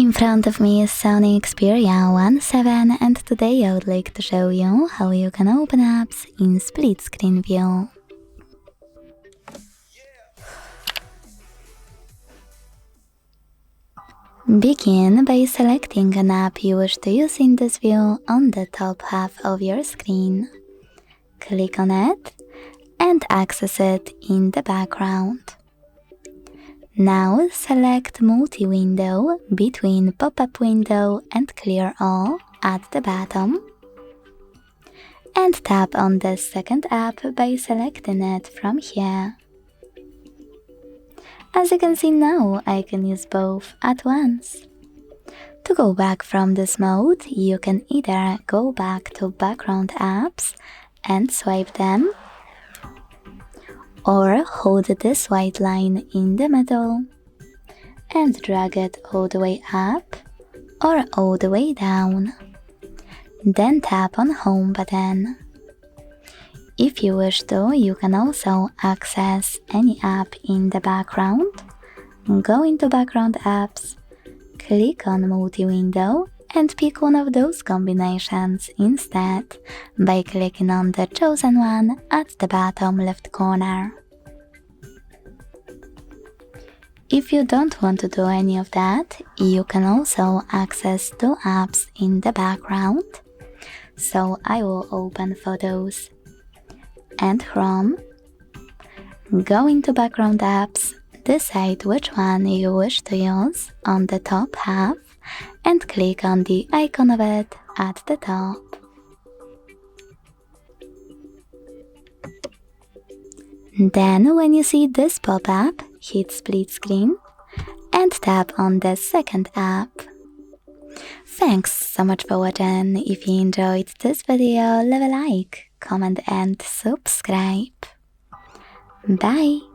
In front of me is SONY Xperia 17 and today I would like to show you how you can open apps in split screen view. Begin by selecting an app you wish to use in this view on the top half of your screen. Click on it and access it in the background. Now select multi-window between pop-up window and clear all at the bottom. And tap on the second app by selecting it from here. As you can see now, I can use both at once. To go back from this mode, you can either go back to background apps and swipe them, or hold this white line in the middle and drag it all the way up or all the way down. Then tap on Home button. If you wish to, you can also access any app in the background. Go into Background Apps, click on Multi-Window and pick one of those combinations instead by clicking on the chosen one at the bottom left corner. If you don't want to do any of that, you can also access two apps in the background. So I will open Photos and Chrome. Go into Background Apps, decide which one you wish to use on the top half and click on the icon of it at the top. Then when you see this pop-up, hit split screen and tap on the second app. Thanks so much for watching. If you enjoyed this video, leave a like, comment and subscribe. Bye!